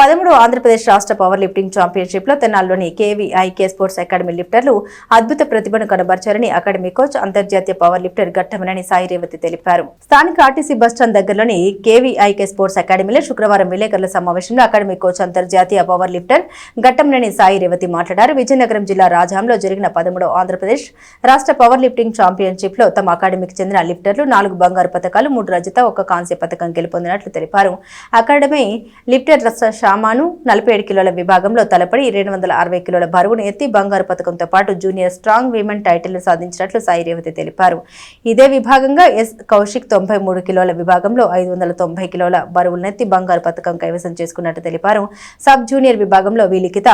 13వ ఆంధ్రప్రదేశ్ రాష్ట్ర power lifting championship లో తెనాల్లోని కేవీఐకే sports academy లిఫ్టర్లు అద్భుత ప్రతిభను కనబర్చారని అకాడమీ కోచ్ అంతర్జాతీయ పవర్ లిఫ్టర్ ఘట్టమనేని సాయి రేవతి తెలిపారు. స్థానిక ఆర్టీసీ బస్టాండ్ దగ్గరలోని కేవీఐకే స్పోర్ట్స్ అకాడమీలో శుక్రవారం విలేకరుల సమావేశంలో అకాడమీ కోచ్ అంతర్జాతీయ పవర్ లిఫ్టర్ ఘట్టమనేని సాయి రేవతి మాట్లాడారు. విజయనగరం జిల్లా రాజాంలో జరిగిన 13వ ఆంధ్రప్రదేశ్ రాష్ట్ర పవర్ లిఫ్టింగ్ ఛాంపియన్షిప్ లో తమ అకాడమీకి చెందిన లిఫ్టర్లు 4 బంగారు పతకాలు 3 రజత 1 కాంస్య పతకం గెలుపొందినట్లు తెలిపారు. అకాడమీ లిఫ్టర్ షామాను 47 కిలోల విభాగంలో తలపడి 260 కిలోల బరువును ఎత్తి బంగారు పతకంతో పాటు జూనియర్ స్ట్రాంగ్ విమెన్ టైటిల్ ను సాధించినట్లు సాయి రేవతి తెలిపారు. ఇదే విభాగంగా ఎస్ కౌశిక్ 93 కిలోల విభాగంలో 590 కిలోల బరువునెత్తి బంగారు పతకం కైవసం చేసుకున్నట్టు తెలిపారు. సబ్ జూనియర్ విభాగంలో లిఖిత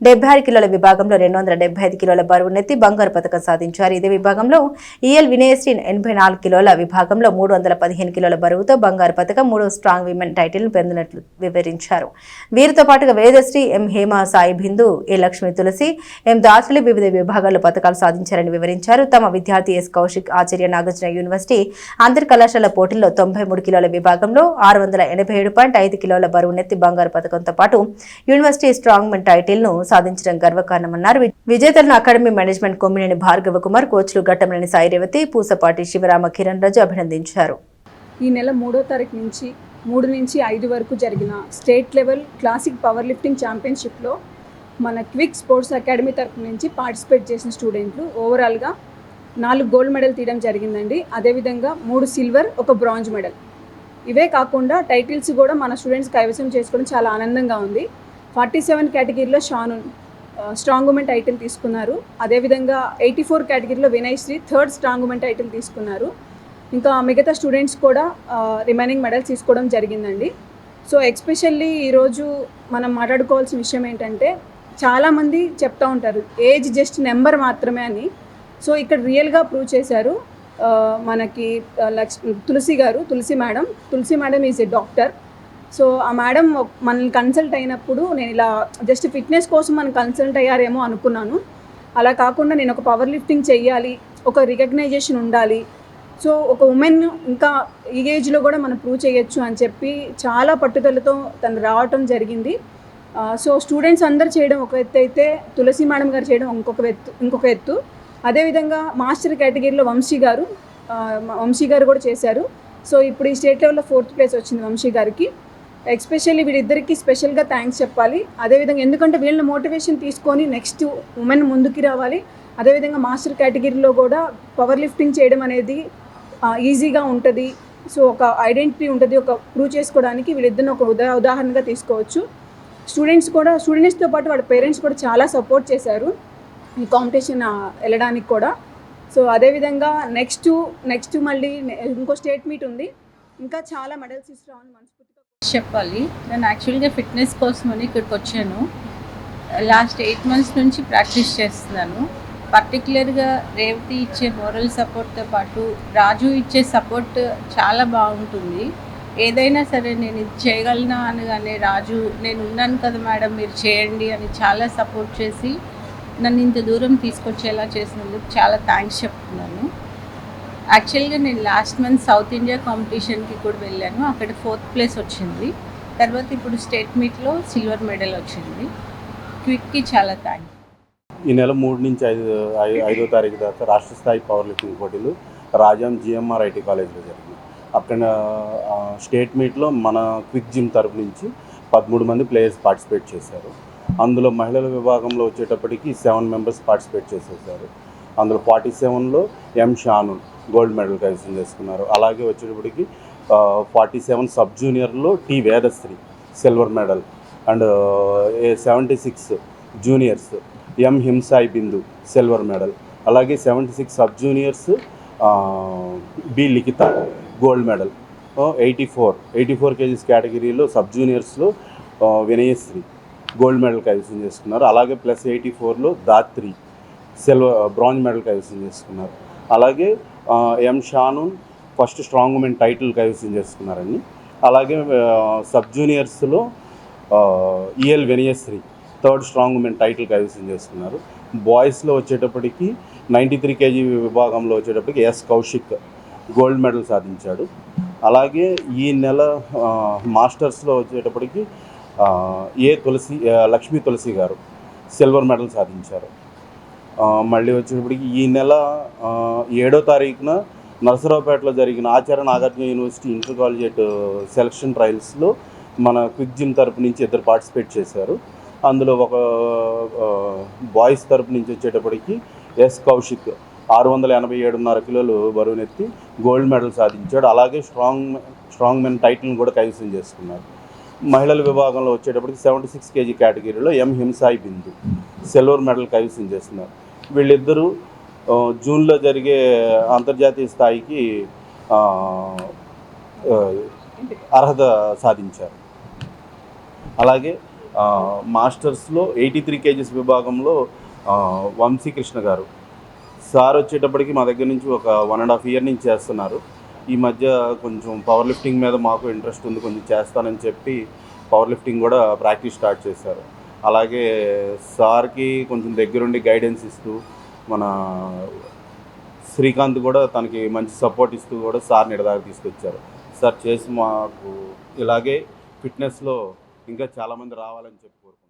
76 కిలోల విభాగంలో 275 కిలోల బరువునెత్తి బంగారు పతకం సాధించారు. ఇదే విభాగంలో ఈఎల్ వినయశ్రీ 84 కిలోల విభాగంలో 315 కిలోల బరువుతో బంగారు పతకం 3వ స్ట్రాంగ్ విమెన్ టైటిల్ ను పొందినట్లు వివరించారు. వీరితో పాటుగా వేదశ్రీ, ఎం హేమ, సాయి బిందు, ఏ లక్ష్మి, తులసి, ఎం దాత్రులు వివిధ విభాగాల్లో పతకాలు సాధించారని వివరించారు. తమ విద్యార్థి ఎస్ కౌశిక్ ఆచార్య నాగార్జున యూనివర్సిటీ అంతర్ కళాశాల పోటీల్లో 93 కిలోల విభాగంలో 687.5 కిలోల బరువునెత్తి బంగారు పతకంతో పాటు యూనివర్సిటీ స్ట్రాంగ్ మెన్ టైటిల్ ను సాధించడం గర్వకారణమన్నారు. విజేతలను అకాడమీ మేనేజ్మెంట్ కొమ్మినేని భార్గవ కుమార్, కోచ్లు ఘట్టమనేని సాయి రేవతి, పూసపాటి శివరామ, కిరణ్ రాజు అభినందించారు. ఈ నెల 3వ తారీఖు నుంచి 3 నుంచి 5 వరకు జరిగిన state level classic power lifting ఛాంపియన్షిప్లో మన క్విక్ స్పోర్ట్స్ అకాడమీ తరఫు నుంచి పార్టిసిపేట్ చేసిన స్టూడెంట్లు ఓవరాల్గా 4 గోల్డ్ మెడల్ తీయడం జరిగిందండి. అదేవిధంగా 3 సిల్వర్, 1 బ్రాంజ్ మెడల్. ఇవే కాకుండా టైటిల్స్ కూడా మన స్టూడెంట్స్ కైవసం చేసుకోవడం చాలా ఆనందంగా ఉంది. 47 కేటగిరీలో షానున్ స్ట్రాంగ్ ఉమెన్ టైటిల్ తీసుకున్నారు. అదేవిధంగా 84 కేటగిరీలో Vinayasri 3rd strong women title తీసుకున్నారు. ఇంకా మిగతా స్టూడెంట్స్ కూడా రిమైనింగ్ మెడల్స్ తీసుకోవడం జరిగిందండి. సో ఎస్పెషల్లీ ఈరోజు మనం మాట్లాడుకోవాల్సిన విషయం ఏంటంటే, చాలామంది చెప్తూ ఉంటారు ఏజ్ జస్ట్ నెంబర్ మాత్రమే అని. సో ఇక్కడ రియల్గా ప్రూవ్ చేశారు. మనకి Tulasi madam is a doctor. So ఆ మేడం మనల్ని కన్సల్ట్ అయినప్పుడు నేను ఇలా జస్ట్ ఫిట్నెస్ కోసం మనం కన్సల్ట్ అయ్యారేమో అనుకున్నాను. అలా కాకుండా నేను ఒక పవర్ లిఫ్టింగ్ చెయ్యాలి, ఒక రికగ్నైజేషన్ ఉండాలి, సో ఒక ఉమెన్ ఇంకా ఈ ఏజ్లో కూడా మనం ప్రూవ్ చేయొచ్చు అని చెప్పి చాలా పట్టుదలతో తను రావటం జరిగింది. సో స్టూడెంట్స్ అందరు చేయడం ఒక ఎత్తు అయితే, తులసి మేడం గారు చేయడం ఇంకొక ఎత్తు. అదేవిధంగా మాస్టర్ కేటగిరీలో వంశీ గారు కూడా చేశారు. సో ఇప్పుడు ఈ స్టేట్ లెవెల్లో 4th ప్లేస్ వచ్చింది వంశీ గారికి. ఎస్పెషల్లీ వీళ్ళిద్దరికి స్పెషల్గా థ్యాంక్స్ చెప్పాలి. అదేవిధంగా ఎందుకంటే వీళ్ళ మోటివేషన్ తీసుకొని నెక్స్ట్ ఉమెన్ ముందుకు రావాలి. అదేవిధంగా మాస్టర్ కేటగిరీలో కూడా పవర్ లిఫ్టింగ్ చేయడం అనేది ఈజీగా ఉంటుంది. సో ఒక ఐడెంటిటీ ఉంటుంది, ఒక ప్రూవ్ చేసుకోవడానికి వీళ్ళిద్దరిని ఒక ఉదాహరణగా తీసుకోవచ్చు. స్టూడెంట్స్తో పాటు వాళ్ళ పేరెంట్స్ కూడా చాలా సపోర్ట్ చేశారు ఈ కాంపిటీషన్ వెళ్ళడానికి కూడా. సో అదేవిధంగా నెక్స్ట్ మళ్ళీ ఇంకో స్టేట్ మీట్ ఉంది, ఇంకా చాలా మెడల్స్ తీసుకురావాలని మనస్ఫూర్తిగా చెప్పాలి. నేను యాక్చువల్గా ఫిట్నెస్ కోసమని ఇక్కడికి వచ్చాను. లాస్ట్ 8 months నుంచి ప్రాక్టీస్ చేస్తున్నాను. పర్టికులర్గా రేవతి ఇచ్చే మోరల్ సపోర్ట్తో పాటు రాజు ఇచ్చే సపోర్ట్ చాలా బాగుంటుంది. ఏదైనా సరే నేను ఇది చేయగలనా అనగానే రాజు నేను ఉన్నాను కదా మేడం మీరు చేయండి అని చాలా సపోర్ట్ చేసి నన్ను ఇంత దూరం తీసుకొచ్చేలా చేసినందుకు చాలా థ్యాంక్స్ చెప్తున్నాను. యాక్చువల్గా నేను లాస్ట్ మంత్ సౌత్ ఇండియా కాంపిటీషన్కి కూడా వెళ్ళాను. అక్కడ 4th ప్లేస్ వచ్చింది. తర్వాత ఇప్పుడు స్టేట్ మీట్లో సిల్వర్ మెడల్ వచ్చింది. క్విక్కి చాలా థ్యాంక్స్. ఈ నెల 3 నుంచి 5వ తారీఖు దాకా రాష్ట్ర స్థాయి పవర్ లిఫ్టింగ్ పోటీలు రాజాం GMR IT కాలేజ్లో జరిగింది. అక్కడ స్టేట్ మీట్లో మన క్విక్ జిమ్ తరపు నుంచి 13 మంది ప్లేయర్స్ పార్టిసిపేట్ చేశారు. అందులో మహిళల విభాగంలో వచ్చేటప్పటికి 7 మెంబర్స్ పార్టిసిపేట్ చేసేసారు. అందులో 47లో ఎం షాను గోల్డ్ మెడల్ కైవసం చేసుకున్నారు. అలాగే వచ్చేటప్పటికి 47 సబ్ జూనియర్లో T Vedashri silver medal and 76 juniors M Himsai Bindu silver medal. అలాగే 76 sub juniors B Likhita gold medal. 84 kgs కేటగిరీలో సబ్ జూనియర్స్లో వినయశ్రీ గోల్డ్ మెడల్ కైవసం చేసుకున్నారు. అలాగే +84లో దాత్రి బ్రాంజ్ మెడల్ కైవసం చేసుకున్నారు. అలాగే M Shanoon first strong women title కైవసం చేసుకున్నారండి. అలాగే సబ్ జూనియర్స్లో EL Vinayashri 3rd strong women title కైవసం చేసుకున్నారు. బాయ్స్లో వచ్చేటప్పటికి 93 kg విభాగంలో వచ్చేటప్పటికి ఎస్ కౌశిక్ గోల్డ్ మెడల్ సాధించాడు. అలాగే ఈ నెల మాస్టర్స్లో వచ్చేటప్పటికి లక్ష్మీ తులసి గారు సిల్వర్ మెడల్ సాధించారు. మళ్ళీ వచ్చేటప్పటికి ఈ నెల 7వ తారీఖున నరసరావుపేటలో జరిగిన Acharya Nagarjuna university inter collegiate selection ట్రయల్స్లో మన క్విక్ జిమ్ తరపు నుంచి 2 పార్టిసిపేట్ చేశారు. అందులో ఒక బాయ్స్ తరపు నుంచి వచ్చేటప్పటికి ఎస్ కౌశిక్ 687.5 కిలోలు బరువునెత్తి గోల్డ్ మెడల్ సాధించాడు. అలాగే స్ట్రాంగ్ మెన్ టైటిల్ని కూడా కైవసం చేసుకున్నారు. మహిళల విభాగంలో వచ్చేటప్పటికి 76 kg కేటగిరీలో ఎం హింసాయి బిందు సిల్వర్ మెడల్ కైవసం చేస్తున్నారు. వీళ్ళిద్దరూ జూన్లో జరిగే అంతర్జాతీయ స్థాయికి అర్హత సాధించారు. అలాగే మాస్టర్స్లో 83 kgs విభాగంలో వంశీకృష్ణ గారు సార్ వచ్చేటప్పటికి మా దగ్గర నుంచి ఒక 1.5 year నుంచి చేస్తున్నారు. ఈ మధ్య కొంచెం పవర్ లిఫ్టింగ్ మీద మాకు ఇంట్రెస్ట్ ఉంది, కొంచెం చేస్తానని చెప్పి పవర్ లిఫ్టింగ్ కూడా ప్రాక్టీస్ స్టార్ట్ చేశారు. అలాగే సార్కి కొంచెం దగ్గరుండి గైడెన్స్ ఇస్తూ మన శ్రీకాంత్ కూడా తనకి మంచి సపోర్ట్ ఇస్తూ కూడా సార్ని ఎడదాకా తీసుకొచ్చారు. సార్ చేసి మాకు ఇలాగే ఫిట్నెస్లో ఇంకా చాలామంది రావాలని చెప్పి కోరుకుంటున్నాను.